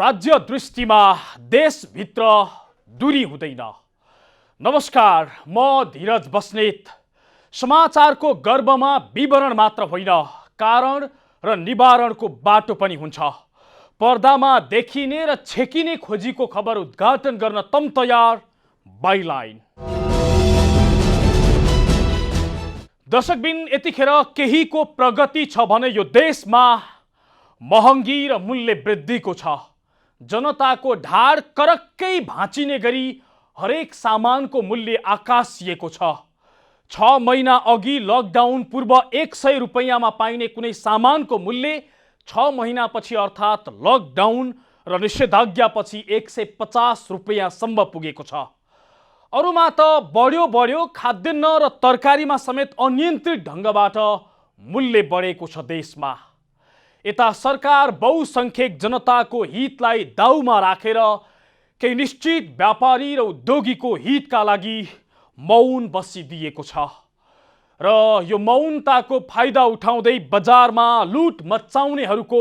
राज्य दृष्टिमा देशभित्र दूरी हुँदैन। नमस्कार, म धीरज बस्नेत। समाचारको गर्भमा विवरण मात्र होइन, कारण र निवारणको बाटो पनि हुन्छ। पर्दामा देखिने र छेकिने खोजीको खबर उद्घाटन गर्न तम तयार बाइलाइन। दर्शकबिन, यतिखेर केहीको प्रगति छ भने यो देशमा महँगी र मूल्य वृद्धिको छ। जनताको ढाड करक्कै भाँचिने गरी हरेक सामानको मूल्य आकाशिएको छ। 6 महिना अघि लकडाउन पूर्व 100 रुपैयाँमा पाइने कुनै सामानको मूल्य 6 महिनापछि अर्थात् लकडाउन र निषेधाज्ञापछि 150 रुपैयाँसम्म पुगेको छ। अरूमा त बढ्यो खाद्यान्न र तरकारीमा समेत अनियन्त्रित ढङ्गबाट मूल्य बढेको छ देशमा। यता सरकार बहुसंख्यक जनताको हितलाई दाउमा राखेर केही निश्चित व्यापारी र उद्योगीको हितका लागि मौन बसिदिएको छ र यो मौनताको फाइदा उठाउँदै बजारमा लुट मचाउनेहरूको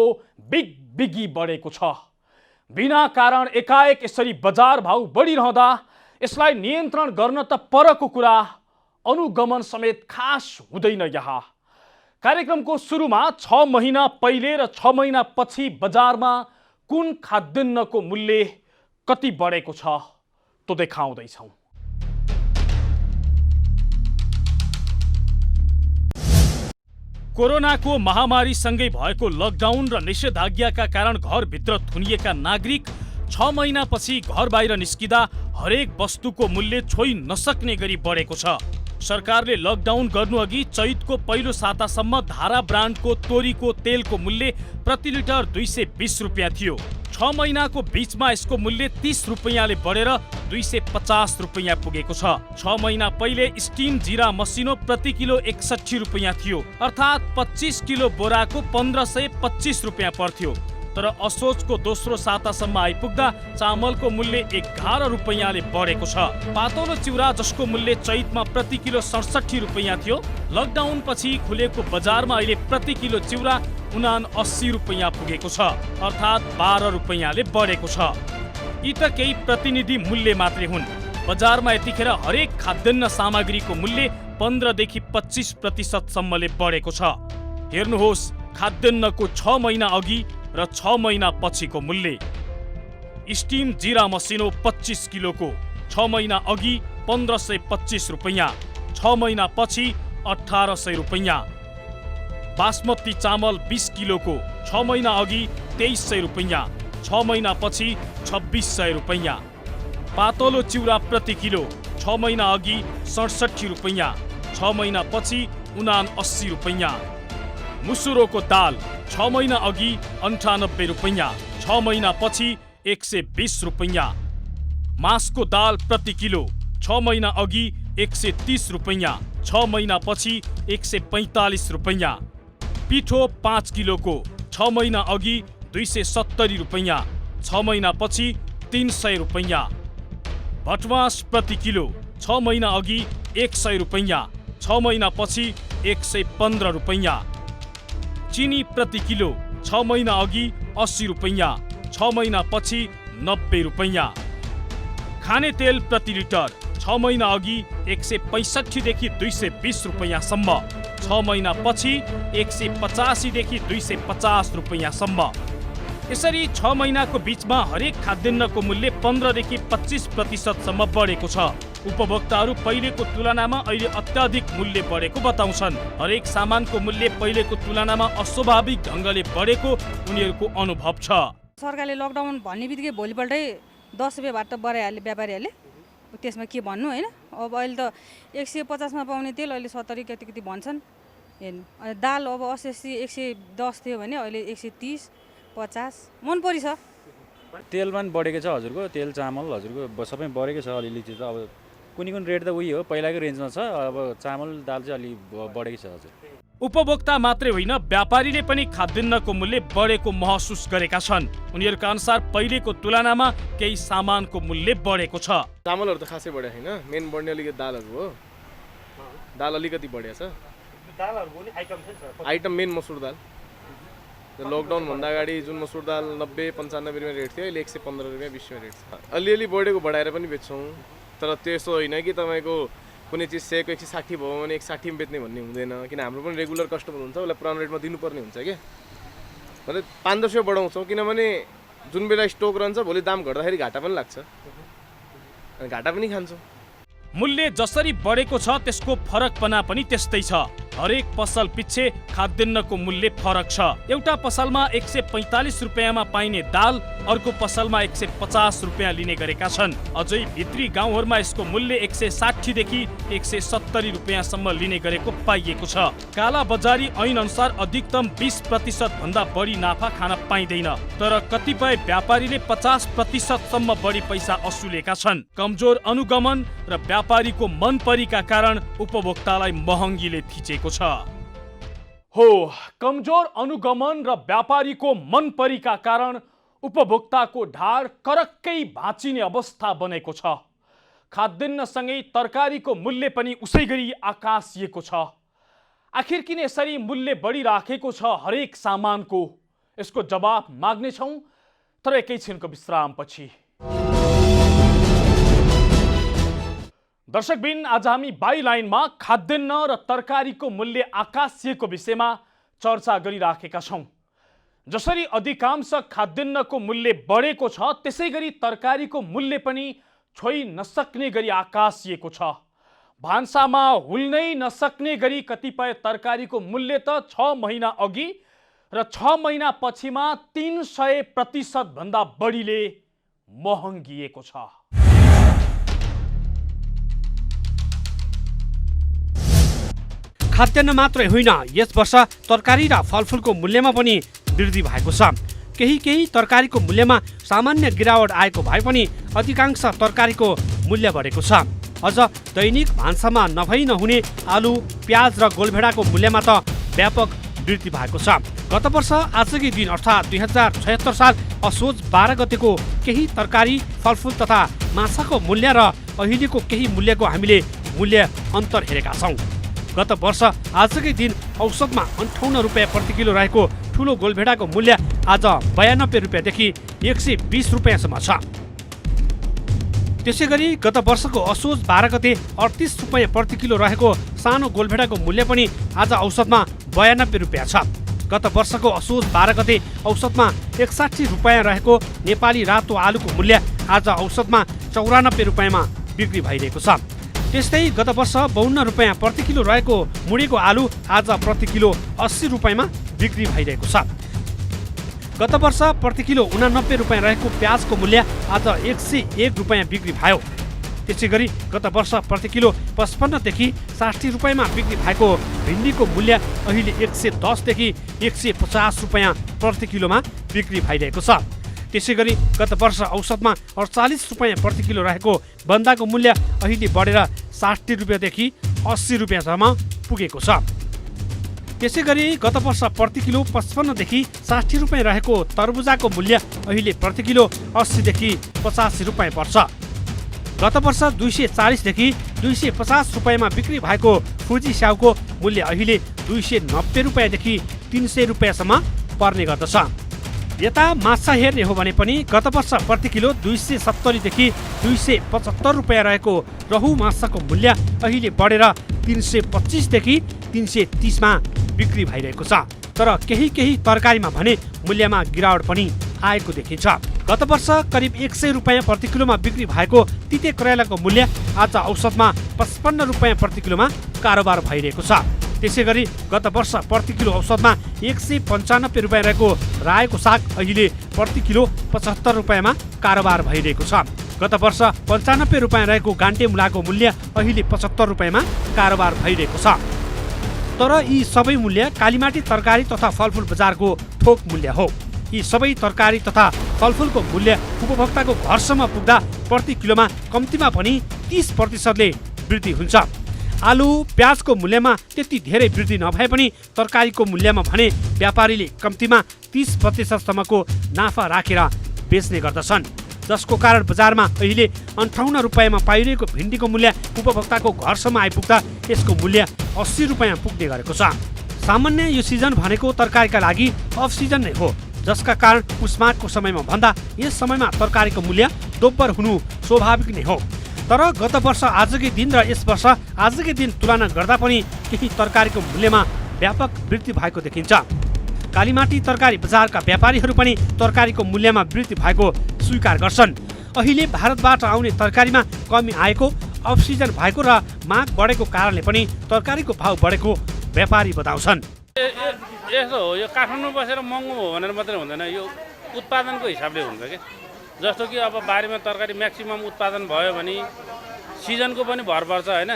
बिगबिगी बढेको छ। बिना कारण एकाएक यसरी बजार भाउ बढिरहँदा यसलाई नियन्त्रण गर्न त परको कुरा, अनुगमन समेत खास हुँदैन। यहाँ कार्यक्रमको सुरुमा 6 महिना पहिले र 6 महिना पछि बजारमा कुन खाद्यान्नको मूल्य कति बढेको छ तो देखाउँदैछौँ। कोरोनाको महामारीसँगै भएको लकडाउन र निषेधाज्ञाका कारण घरभित्र थुनिएका नागरिक 6 महिनापछि घर बाहिर निस्किँदा हरेक वस्तुको मूल्य छोइ नसक्ने गरी बढेको छ। सरकारले लकडाउन गर्नुअघि चैतको पहिलो सातासम्म धारा ब्रान्डको तोरीको तेलको मूल्य प्रति लिटर 220 रुपियाँ थियो। 6 महिनाको बीचमा यसको मूल्य 30 रुपियाँले बढेर 250 रुपियाँ पुगेको छ। 6 महिना पहिले स्टिम जिरा मसिनो प्रति किलो 61 रुपियाँ थियो, अर्थात् 25 किलो बोराको 1525 रुपियाँ पर्थ्यो। तर असोजको दोस्रो सातासम्म आइपुग्दा चामलको मूल्य 11 रुपियाँले बढेको छ। पातलो चिउरा जसको मूल्य चैतमा प्रति किलो 67 रुपियाँ थियो, लकडाउन पछि खुलेको बजारमा अहिले प्रति किलो चिउरा 79 रुपियाँ पुगेको छ, अर्थात् 12 रुपियाँले बढेको छ। यी त केही प्रतिनिधि मूल्य मात्रै हुन्। बजारमा यतिखेर हरेक खाद्यान्न सामग्रीको मूल्य 15 देखि 25% सम्मले बढेको छ। हेर्नुहोस् खाद्यान्नको 6 महिना अघि र 6 महिना पछिको मूल्य। स्टिम जिरा मसिनो 25 किलोको 6 महिना अघि 1525 रुपियाँ, 6 महिना पछि 1800 रुपियाँ। बासमती चामल 20 किलोको 6 महिना अघि 2300 रुपियाँ, 6 महिना पछि 2600 रुपियाँ। पातलो चिउरा प्रति किलो 6 महिना अघि 67 रुपियाँ, 6 महिना पछि 79 रुपियाँ। मुसुरोको दाल 6 महिना अघि 98 रुपियाँ, 6 महिना पछि 120 रुपियाँ। मासको दाल प्रति किलो 6 महिना अघि 130 रुपियाँ, 6 महिना पछि 145 रुपियाँ। पिठो 5 किलोको 6 महिना अघि 270 रुपियाँ, 6 महिना पछि 300 रुपियाँ। भटमास प्रति किलो 6 महिना अघि 100 रुपियाँ, 6 महिना पछि 115 रुपियाँ। चिनी प्रति किलो 6 महिना अघि 80 रुपियाँ, 6 महिना पछि 90 रुपियाँ। खाने तेल प्रति लिटर 6 महिना अघि 165 देखि 220 रुपियाँसम्म, 6 महिना पछि 185 देखि 250 रुपियाँसम्म। यसरी 6 महिनाको बीचमा हरेक खाद्यान्नको मूल्य 15 देखि 25% सम्म बढेको छ। उपभोक्ताहरू पहिलेको तुलनामा अहिले अत्याधिक मूल्य बढेको बताउँछन्। हरेक सामानको मूल्य पहिलेको तुलनामा अस्वाभाविक ढङ्गले बढेको उनीहरूको अनुभव छ। सरकारले लकडाउन भन्ने बित्तिकै भोलिपल्टै 10 रुपियाँबाट बढाइहाल्यो व्यापारीहरूले। त्यसमा के भन्नु होइन। अब अहिले त 150 मा पाउने तेल अहिले 70 कति भन्छन्। हेर्नु दाल अब 80 110 थियो भने अहिले 130 50 मन परी छ। तेलमा पनि बढेको छ हजुरको, तेल चामल हजुरको सबै बढेको छ अलिअलि चाहिँ। अब कुनै रेट त उही हो, पहिलाको रेन्जमा छ। अब चामल दाल चाहिँ अलि बढेको छ हजुर। उपभोक्ता मात्रै होइन, व्यापारीले पनि खाद्यान्नको मूल्य बढेको महसुस गरेका छन्। उनीहरूका अनुसार पहिलेको तुलनामा केही सामानको मूल्य बढेको छ। चामलहरू त खासै बढेको छैन, मेन बढ्ने अलिकति दालहरू हो। दाल अलिकति बढेको छ। दालहरूको नि आइटम छ। आइटम मेन मसुर दाल लकडाउनभन्दा अगाडि जुन मसुर दाल 90-95 रुपियाँ रेट थियो, अहिले 115 रुपियाँ 20 रुपियाँ रेट छ। अलिअलि बढेको बढाएर पनि बेच्छौँ, तर त्यस्तो होइन कि तपाईँको कुनै चिज सेको 160 भयो भने 160 बेच्ने भन्ने हुँदैन, किन हाम्रो पनि रेगुलर कस्टमर हुन्छ, उसलाई पुरानो रेटमा दिनुपर्ने हुन्छ क्या। भने 5-10 रुपियाँ बढाउँछौँ, किनभने जुन बेला स्टक रहन्छ भोलि दाम घट्दाखेरि घाटा पनि लाग्छ, अनि घाटा पनि खान्छौँ। मूल्य जसरी बढेको छ त्यसको फरकपना पनि त्यस्तै छ। हरेक पसल पिच्छे खाद्यान्नको मूल्य फरक छ। एउटा पसलमा 145 रुपियाँमा पाइने दाल अर्को पसलमा 150 रुपियाँ लिने गरेका छन्। अझै भित्री गाउँहरूमा यसको मूल्य 160 देखि 170 रुपियाँसम्म लिने गरेको पाइएको छ। काला बजारी ऐन अनुसार अधिकतम 20% भन्दा बढी नाफा खान पाइँदैन, तर कतिपय व्यापारीले 50% सम्म बढी पैसा असुलेका छन्। कमजोर अनुगमन र व्यापारीको मनपरीका कारण उपभोक्तालाई महँगीले थिचेको छ। हो, कमजोर अनुगमन र व्यापारीको मनपरीका कारण उपभोक्ताको ढाड करक्कै भाँचिने अवस्था बनेको छ। खाद्यान्नसँगै तरकारीको मूल्य पनि उसै गरी आकाशिएको छ। आखिर किन यसरी मूल्य बढिराखेको छ हरेक सामानको? यसको जवाब माग्नेछौँ, तर एकैछिनको विश्रामपछि। दर्शकबिन, आज हामी बाइलाइनमा खाद्यान्न र तरकारीको मूल्य आकाशिएको विषयमा चर्चा गरिराखेका छौँ। जसरी अधिकांश खाद्यान्नको मूल्य बढेको छ, त्यसै गरी तरकारीको मूल्य पनि छोइ नसक्ने गरी आकाशिएको छ। भान्सामा हुल्नै नसक्ने गरी कतिपय तरकारीको मूल्य त 6 महिना अघि र 6 महिना पछिमा 300% भन्दा बढीले महँगिएको छ। खाद्यान्न मात्रै होइन, यस वर्ष तरकारी र फलफुलको मूल्यमा पनि वृद्धि भएको छ। केही तरकारीको मूल्यमा सामान्य गिरावट आएको भए पनि अधिकांश तरकारीको मूल्य बढेको छ। अझ दैनिक भान्सामा नभई नहुने आलु, प्याज र गोलभेडाको मूल्यमा त व्यापक वृद्धि भएको छ। गत वर्ष आजकै दिन अर्थात् 2076 साल असोज 12 गतेको केही तरकारी, फलफुल तथा माछाको मूल्य र अहिलेको केही मूल्यको हामीले मूल्य अन्तर हेरेका छौँ। गत वर्ष आजकै दिन औसतमा 58 रुपियाँ प्रति किलो रहेको ठुलो गोलभेडाको मूल्य आज 92 रुपियाँदेखि 120 रुपियाँसम्म छ। त्यसै गरी गत वर्षको असोज 12 गते 38 रुपियाँ प्रति किलो रहेको सानो गोलभेडाको मूल्य पनि आज औसतमा 92 रुपियाँ छ। गत वर्षको असोज 12 गते औसतमा 61 रुपियाँ रहेको नेपाली रातो आलुको मूल्य आज औसतमा 94 रुपियाँमा बिक्री भइरहेको छ। त्यस्तै गत वर्ष 52 रुपियाँ प्रति किलो रहेको मुडीको आलु आज प्रति किलो 80 रुपियाँमा बिक्री भइरहेको छ। गत वर्ष प्रति किलो 89 रुपियाँ रहेको प्याजको मूल्य आज 101 रुपियाँ बिक्री भयो। त्यसै गरी गत वर्ष प्रति किलो 55 देखि 60 रुपियाँमा बिक्री भएको भिन्डीको मूल्य अहिले 110 देखि 150 रुपियाँ प्रति किलोमा बिक्री भइरहेको छ। त्यसै गरी गत वर्ष औसतमा 48 रुपियाँ प्रति किलो रहेको बन्दाको मूल्य अहिले बढेर 60 रुपियाँदेखि 80 रुपियाँसम्म पुगेको छ। त्यसै गरी गत वर्ष प्रति किलो 55 देखि 60 रुपियाँ रहेको तरबुजाको मूल्य अहिले प्रति किलो 80 देखि 85 रुपियाँ पर्छ। गत वर्ष 240 देखि 250 रुपियाँमा बिक्री भएको फुजी स्याउको मूल्य अहिले 290 रुपियाँदेखि 300 रुपियाँसम्म पर्ने गर्दछ। यता माछा हेर्ने हो भने पनि गत वर्ष प्रति किलो 270 देखि 275 रुपियाँ रहेको रहु माछाको मूल्य अहिले बढेर 325 देखि 330मा बिक्री भइरहेको छ। तर केही तरकारीमा भने मूल्यमा गिरावट पनि आएको देखिन्छ। गत वर्ष करिब 100 रुपियाँ प्रति किलोमा बिक्री भएको तिते करेलाको मूल्य आज औसतमा 55 रुपियाँ प्रति किलोमा कारोबार भइरहेको छ। त्यसै गरी गत वर्ष प्रति किलो औसतमा 195 रुपियाँ रहेको रायोको साग अहिले प्रति किलो 75 रुपियाँमा कारोबार भइरहेको छ। गत वर्ष 95 रुपियाँ रहेको गान्टे मुलाको मूल्य अहिले 75 रुपियाँमा कारोबार भइरहेको छ। तर यी सबै मूल्य कालीमाटी तरकारी तथा फलफुल बजारको थोक मूल्य हो। यी सबै तरकारी तथा फलफुलको मूल्य उपभोक्ताको घरसम्म पुग्दा प्रति किलोमा कम्तीमा पनि 30%ले वृद्धि हुन्छ। आलु, प्याजको मूल्यमा त्यति धेरै वृद्धि नभए पनि तरकारीको मूल्यमा भने व्यापारीले कम्तीमा 30%सम्मको नाफा राखेर बेच्ने गर्दछन्, जसको कारण बजारमा अहिले 58 रुपियाँमा पाइरहेको भिन्डीको मूल्य उपभोक्ताको घरसम्म आइपुग्दा यसको मूल्य 80 रुपियाँ पुग्ने गरेको छ। सामान्य यो सिजन भनेको तरकारीका लागि अफ सिजन नै हो, जसका कारण पुसमाघको समयमा भन्दा यस समयमा तरकारीको मूल्य दोब्बर हुनु स्वाभाविक नै हो। तर गत वर्ष आजकै दिन र यस वर्ष आजकै दिन तुलना गर्दा पनि केही तरकारीको मूल्यमा व्यापक वृद्धि भएको देखिन्छ। कालीमाटी तरकारी बजारका व्यापारीहरू पनि तरकारीको मूल्यमा वृद्धि भएको स्वीकार गर्छन्। अहिले भारतबाट आउने तरकारीमा कमी आएको, अफ सिजन भएको र माग बढेको कारणले पनि तरकारीको भाउ बढेको व्यापारी बताउँछन्। यस्तो हो, यो काठमाडौँ बसेर महँगो हो भनेर मात्रै हुँदैन, यो उत्पादनको हिसाबले हुन्छ कि। जस्तो कि अब बारीमा तरकारी म्याक्सिमम उत्पादन भयो भने सिजनको पनि भर पर्छ होइन।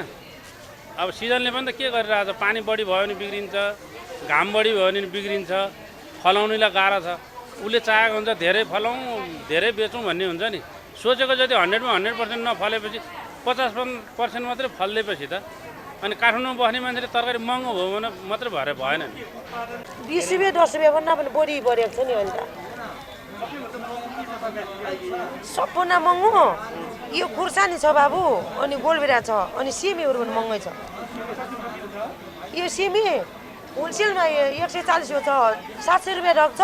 अब सिजनले पनि त के गरिरहेछ, पानी बढी भयो भने बिग्रिन्छ, घाम बढी भयो भने बिग्रिन्छ, फलाउनेलाई गाह्रो छ। उसले चाहेको हुन्छ धेरै फलाउँ धेरै बेचौँ भन्ने हुन्छ नि। सोचेको जति 100मा 100% नफलेपछि 50% मात्रै फल्दैपछि त अनि काठमाडौँमा बस्ने मान्छेले तरकारी महँगो भयो भने मात्रै भएर भएन नि। 20 रुपियाँ 10 रुपियाँ भन्दा पनि बढी बढेको छ नि अहिले त। सपना महँगो, यो खुर्सानी छ बाबु, अनि गोलभेडा छ, अनि सिमीहरू पनि महँगै छ। यो सिमी होलसेलमा 140 छ, 700 रुपियाँ रक छ।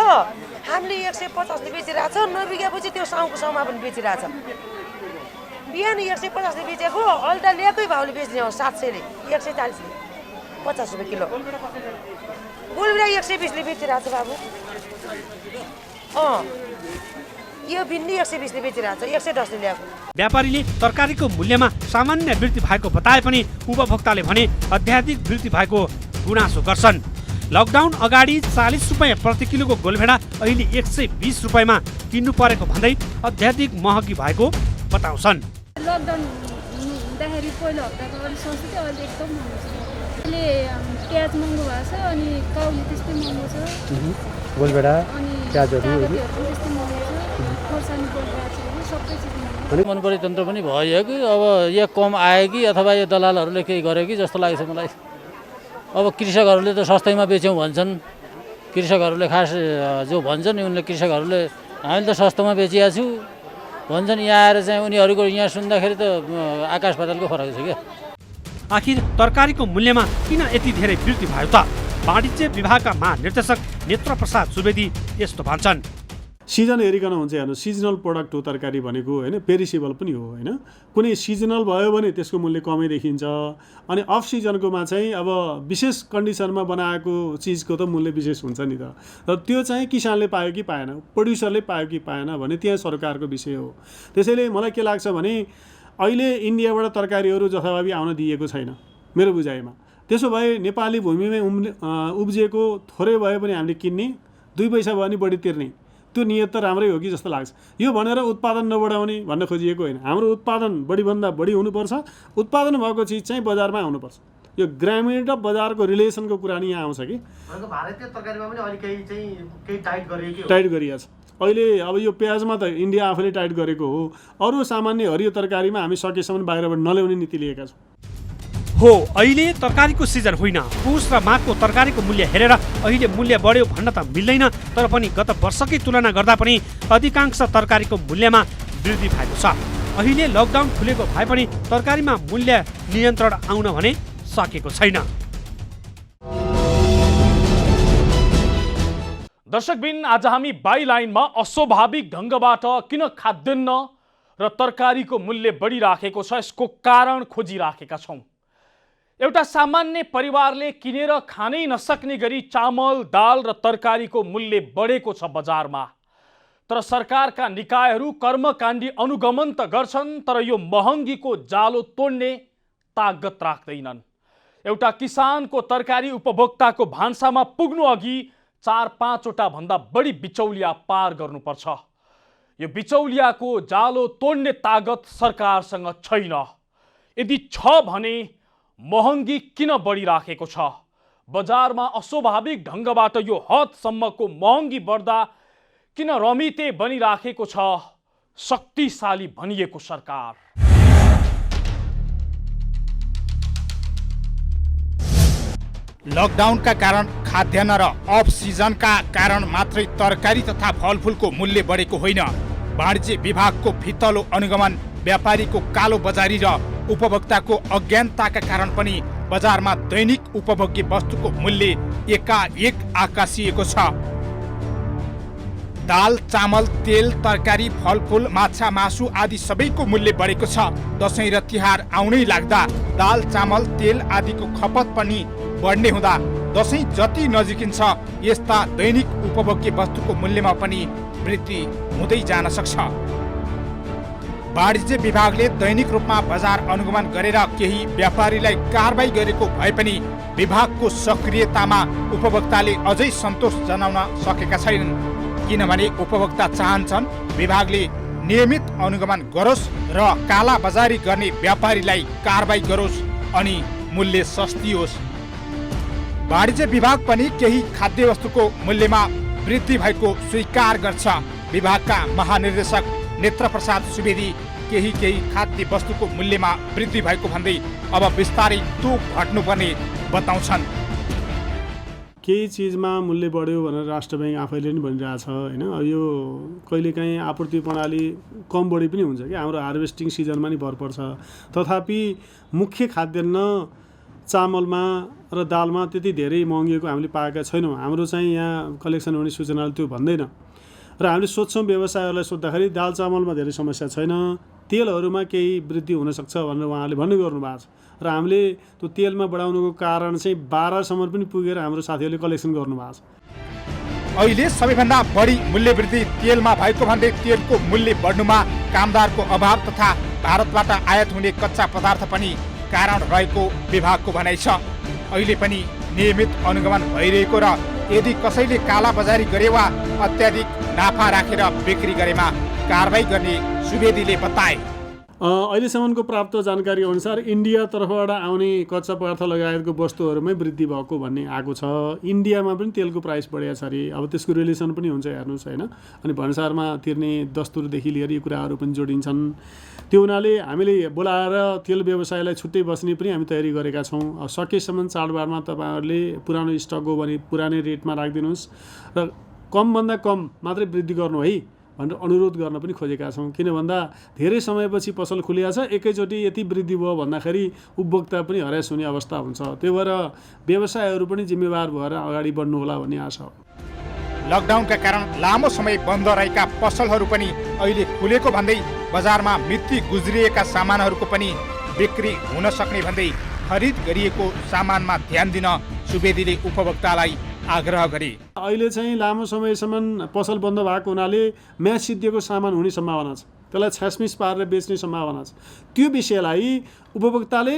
हामीले 150 बेचिरहेको छ, नबिगेपछि त्यो साउको साउमा पनि बेचिरहेछ। बिहान 150 बेचेको अहिले त ल्याएकै भाउले बेच्ने हो, 700ले 140 50 रुपियाँ किलो। गोलभेडा 120ले बेचिरहेको छ बाबु। यो भिन्डी 120ले बेचिरहेको छ, 110ले ल्याएको। व्यापारीले तरकारीको मूल्यमा सामान्य वृद्धि भएको बताए पनि उपभोक्ताले भने अत्याधिक वृद्धि भएको गुनासो गर्छन्। लकडाउन अगाडि 40 रुपियाँ प्रति किलोको गोलभेडा अहिले 120 रुपियाँमा किन्नु परेको भन्दै अत्याधिक महँगी भएको बताउँछन्। लकडाउन हुँदाखेरि पहिलो हप्ताको अलिक सस्तो थियो, अहिले एकदम महँगो छ। अहिले प्याज महँगो भएको छ, अनि काउली त्यस्तै महँगो छ, गोलभेडा अनि प्याजहरू त्यस्तै महँगो छ, खोर्सानी गोलभेडा सबै चिज महँगो। मनपरी तन्त्र पनि भयो कि अब यो कम आयो कि अथवा यो दलालहरूले केही गर्यो कि जस्तो लाग्छ मलाई। अब कृषकहरूले त सस्तैमा बेच्यौँ भन्छन्, कृषकहरूले खास जो भन्छन् उनले कृषकहरूले हामीले त सस्तोमा बेचिया छु भन्छन्। यहाँ आएर चाहिँ उनीहरूको यहाँ सुन्दाखेरि त आकाश पातालको फरक छ क्या। आखिर तरकारीको मूल्यमा किन यति धेरै वृद्धि भयो त? वाणिज्य विभागका महानिर्देशक नेत्र प्रसाद सुवेदी यस्तो भन्छन्। सिजन हेरिकन हुन्छ। हेर्नु, सिजनल प्रोडक्ट हो तरकारी भनेको होइन, पेरिसेबल पनि हो होइन। कुनै सिजनल भयो भने त्यसको मूल्य कमै देखिन्छ, अनि अफ सिजनकोमा चाहिँ अब विशेष कन्डिसनमा बनाएको चिजको त मूल्य विशेष हुन्छ नि त। र त्यो चाहिँ किसानले पायो कि पाएन, प्रड्युसरले पायो कि पाएन भने त्यहाँ सरकारको विषय हो। त्यसैले मलाई के लाग्छ भने अहिले इन्डियाबाट तरकारीहरू जथाभावी आउन दिएको छैन मेरो बुझाइमा। त्यसो भए नेपाली भूमिमै उब्जिएको थोरै भए पनि हामीले किन्ने, 2 पैसा भयो भने बढी तिर्ने, त्यो नियत त राम्रै हो कि जस्तो लाग्छ। यो भनेर उत्पादन नबढाउने भन्न खोजिएको होइन। हाम्रो उत्पादन बढीभन्दा बढी हुनुपर्छ, उत्पादन भएको चिज चाहिँ बजारमा आउनुपर्छ। यो ग्रामीण र बजारको रिलेसनको कुरा नि यहाँ आउँछ कि। भारतीय तरकारीमा पनि अहिले केही टाइट गरिएको छ। अहिले अब यो प्याजमा त इन्डिया आफैले टाइट गरेको हो। अरू सामान्य हरियो तरकारीमा हामी सकेसम्म बाहिरबाट नल्याउने नीति लिएका छौँ। हो, अहिले तरकारीको सिजन होइन। पुस र माघको तरकारीको मूल्य हेरेर अहिले मूल्य बढ्यो भन्न त मिल्दैन, तर पनि गत वर्षकै तुलना गर्दा पनि अधिकांश तरकारीको मूल्यमा वृद्धि भएको छ। अहिले लकडाउन खुलेको भए पनि तरकारीमा मूल्य नियन्त्रण आउन भने सकेको छैन। दर्शकबिन, आज हामी बाइलाइनमा अस्वाभाविक ढङ्गबाट किन खाद्यान्न र तरकारीको मूल्य बढिराखेको छ यसको कारण खोजिराखेका छौँ। एउटा सामान्य परिवारले किनेर खानै नसक्ने गरी चामल, दाल र तरकारीको मूल्य बढेको छ बजारमा। तर सरकारका निकायहरू कर्मकाण्डी अनुगमन त गर्छन्, तर यो महँगीको जालो तोड्ने तागत राख्दैनन्। एउटा किसानको तरकारी उपभोक्ताको भान्सामा पुग्नु अघि 4-5 भन्दा बढी बिचौलिया पार गर्नुपर्छ। यो बिचौलियाको जालो तोड्ने तागत सरकारसँग छैन। यदि छ भने महँगी किन बढिराखेको छ? बजारमा अस्वाभाविक ढङ्गबाट यो हदसम्मको महँगी बढ्दा किन रमिते बनिराखेको छ शक्तिशाली भनिएको सरकार? लकडाउनका कारण खाद्यान्न र अफ सिजनका कारण मात्रै तरकारी तथा फलफुलको मूल्य बढेको होइन। वाणिज्य विभागको फितलो अनुगमन, व्यापारीको कालो बजारी र उपभोक्ताको अज्ञानताका कारण पनि बजारमा दैनिक उपभोग्य वस्तुको मूल्य एकाएक आकाशिएको छ। दाल, चामल, तेल, तरकारी, फलफुल, माछा, मासु आदि सबैको मूल्य बढेको छ। दशैं र तिहार आउनै लाग्दा दाल, चामल, तेल आदिको खपत पनि बढ्ने हुँदा दशैं जति नजिकिन्छ यस्ता दैनिक उपभोग्य वस्तुको मूल्यमा पनि वृद्धि हुँदै जान सक्छ। वाणिज्य विभागले दैनिक रूपमा बजार अनुगमन गरेर केही व्यापारीलाई कारबाही गरेको भए पनि विभागको सक्रियतामा उपभोक्ताले अझै सन्तोष जनाउन सकेका छैनन्। किनभने उपभोक्ता चाहन्छन् विभागले नियमित अनुगमन गरोस् र काला बजारी गर्ने व्यापारीलाई कारबाही गरोस् अनि मूल्य सस्तियोस्। वाणिज्य विभाग पनि केही खाद्य वस्तुको मूल्यमा वृद्धि भएको स्वीकार गर्छ। विभागका महानिर्देशक नेत्र प्रसाद सुवेदी केही खाद्य वस्तुको मूल्यमा वृद्धि भएको भन्दै अब बिस्तारै तोक घट्नुपर्ने बताउँछन्। केही चिजमा मूल्य बढ्यो भनेर राष्ट्र ब्याङ्क आफैले पनि भनिरहेछ होइन। यो कहिलेकाहीँ आपूर्ति प्रणाली कम बढी पनि हुन्छ कि हाम्रो हार्भेस्टिङ सिजनमा नि भर पर्छ। तथापि मुख्य खाद्यान्न चामलमा र दालमा त्यति धेरै महँगिएको हामीले पाएका छैनौँ। हाम्रो चाहिँ यहाँ कलेक्सन हुने सूचनाले त्यो भन्दैन र हामीले सोध्छौँ व्यवसायहरूलाई सोद्धाखेरि दाल चामलमा धेरै समस्या छैन, तेलहरूमा केही वृद्धि हुनसक्छ भनेर उहाँहरूले भन्ने गर्नुभएको छ र हामीले त्यो तेलमा बढाउनुको कारण चाहिँ 12सम्म पनि पुगेर हाम्रो साथीहरूले कलेक्सन गर्नुभएको छ। अहिले सबैभन्दा बढी मूल्य वृद्धि तेलमा भएको भन्दै तेलको मूल्य बढ्नुमा कामदारको अभाव तथा भारतबाट आयात हुने कच्चा पदार्थ पनि कारण रहेको विभागको भनाइ छ। अहिले पनि नियमित अनुगमन भइरहेको र यदि कसैले काला बजारी गरे वा अत्याधिक नाफा राखेर बिक्री गरेमा कारबाही गर्ने सुवेदीले बताए। अहिलेसम्मको प्राप्त जानकारी अनुसार इन्डिया तर्फबाट आउने कच्चा पदार्थ लगायतको वस्तुहरूमै वृद्धि भएको भन्ने आएको छ। इन्डियामा पनि तेलको प्राइस बढेको छ अरे। अब त्यसको रिलेसन पनि हुन्छ हेर्नुहोस् होइन। अनि भन्सारमा तिर्ने दस्तुरदेखि लिएर यी कुराहरू पनि जोडिन्छन्। त्यो हुनाले हामीले बोलाएर तेल व्यवसायलाई छुट्टै बस्ने पनि हामी तयारी गरेका छौँ। सकेसम्म चाडबाडमा तपाईँहरूले पुरानो स्टक हो भने पुरानै रेटमा राखिदिनुहोस् र कमभन्दा कम मात्रै वृद्धि गर्नु है भनेर अनुरोध गर्न पनि खोजेका छौँ। किन भन्दा धेरै समयपछि पसल खुलिया छ, एकैचोटि यति वृद्धि भयो भन्दाखेरि उपभोक्ता पनि हरास हुने अवस्था हुन्छ। त्यो भएर व्यवसायहरू पनि जिम्मेवार भएर अगाडि बढ्नु होला भन्ने आशा हो। लकडाउनका कारण लामो समय बन्द रहेका पसलहरू पनि अहिले खुलेको भन्दै बजारमा मिति गुज्रिएका सामानहरूको पनि बिक्री हुन सक्ने भन्दै खरिद गरिएको सामानमा ध्यान दिन सुवेदीले उपभोक्तालाई आग्रह गरे। अहिले चाहिँ लामो समयसम्म पसल बन्द भएको हुनाले म्याच सिद्धिएको सामान हुने सम्भावना छ, त्यसलाई छ्यासमिस पारेर बेच्ने सम्भावना छ। त्यो विषयलाई उपभोक्ताले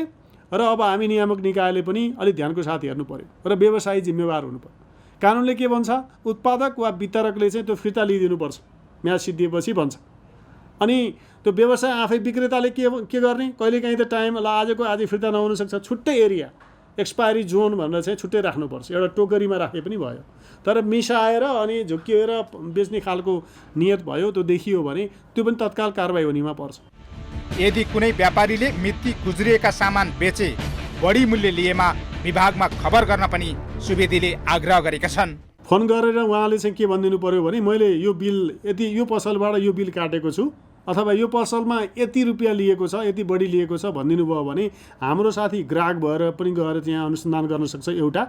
र अब हामी नियामक निकायले पनि अलिक ध्यानको साथ हेर्नु पर्यो र व्यवसायी जिम्मेवार हुनु पर्यो। कानुनले के भन्छ, उत्पादक वा वितरकले चाहिँ त्यो फिर्ता लिइदिनुपर्छ म्याच सिद्धिएपछि भन्छ। अनि त्यो व्यवसाय आफै विक्रेताले के गर्ने, कहिलेकाहीँ त टाइम आजको आज फिर्ता नहुन सक्छ, छुट्टै एरिया एक्सपायरी जोन भनेर चाहिँ छुट्टै राख्नुपर्छ। एउटा टोकरीमा राखे पनि भयो, तर मिसाएर अनि झुक्किएर बेच्ने खालको नियत भयो त्यो देखियो भने त्यो पनि तत्काल कारबाही हुनेमा पर्छ। यदि कुनै व्यापारीले मिति गुज्रिएका सामान बेचे बढी मूल्य लिएमा विभागमा खबर गर्न पनि सुवेदीले आग्रह गरेका छन्। फोन गरेर उहाँले चाहिँ के भनिदिनु पर्यो भने मैले यो बिल यति यो पसलबाट यो बिल काटेको छु अथवा यो पसलमा यति रुपियाँ लिएको छ, यति बढी लिएको छ भनिदिनु भयो भने हाम्रो साथी ग्राहक भएर पनि गएर त्यहाँ अनुसन्धान गर्न सक्छ। एउटा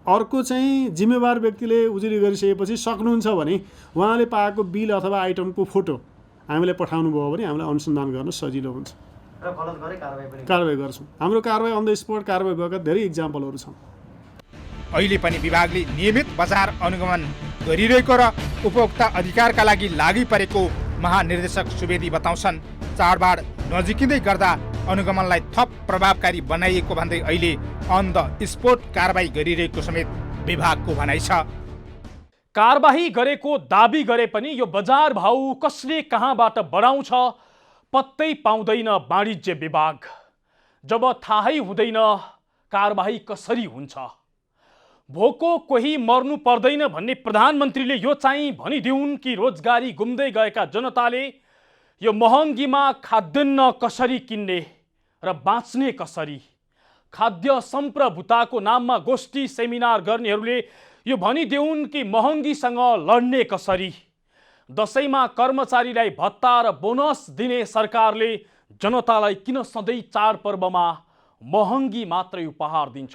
अर्को चाहिँ जिम्मेवार व्यक्तिले उजुरी गरिसकेपछि सक्नुहुन्छ भने उहाँले पाएको बिल अथवा आइटमको फोटो हामीलाई पठाउनु भयो भने हामीलाई अनुसन्धान गर्न सजिलो हुन्छ र गलत गरे कारबाही गर्छौँ। हाम्रो कारबाही अन द स्पोट कारबाही भएका धेरै इक्जाम्पलहरू छन्। अहिले पनि विभागले नियमित बजार अनुगमन गरिरहेको र उपभोक्ता अधिकारका लागि लागि परेको महानिर्देशक सुवेदी बताउँछन्। चाडबाड नजिकिँदै गर्दा अनुगमनलाई थप प्रभावकारी बनाइएको भन्दै अहिले अन द स्पोट कारबाही गरिरहेको समेत विभागको भनाइ छ। कारबाही गरेको दाबी गरे पनि यो बजार भाउ कसले कहाँबाट बढाउँछ पत्तै पाउँदैन वाणिज्य विभाग। जब थाहै हुँदैन कारबाही कसरी हुन्छ, भोको कोही मर्नु पर्दैन भन्ने प्रधानमन्त्रीले यो चाहिँ भनिदिउन् कि रोजगारी गुम्दै गएका जनताले यो महँगीमा खाद्यान्न कसरी किन्ने र बाँच्ने कसरी। खाद्य सम्प्रभुताको नाममा गोष्ठी सेमिनार गर्नेहरूले यो भनिदेऊन् कि महँगीसँग लड्ने कसरी। दशैंमा कर्मचारीलाई भत्ता र बोनस दिने सरकारले जनतालाई किन सधैँ चाडपर्वमा महँगी मात्रै उपहार दिन्छ?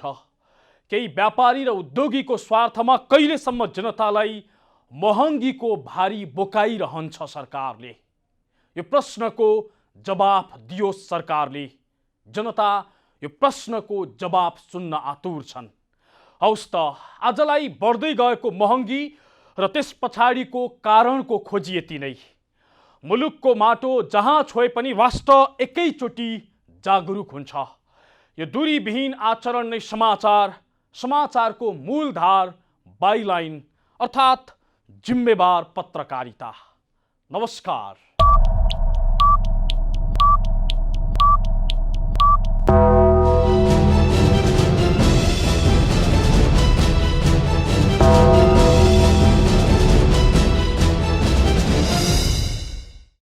केही व्यापारी र उद्योगीको स्वार्थमा कहिलेसम्म जनतालाई महँगीको भारी बोकाइरहन्छ सरकारले? यो प्रश्नको जवाफ दियोस् सरकारले। जनता यो प्रश्नको जवाफ सुन्न आतुर छन्। हौस् त, आजलाई बढ्दै गएको महँगी र त्यस पछाडिको कारणको खोजी यति नै। मुलुकको माटो जहाँ छोए पनि राष्ट्र एकैचोटि जागरुक हुन्छ। यो दूरीविहीन आचरण नै समाचारको मूलधार, बाइलाइन अर्थात् जिम्मेवार पत्रकारिता। नमस्कार।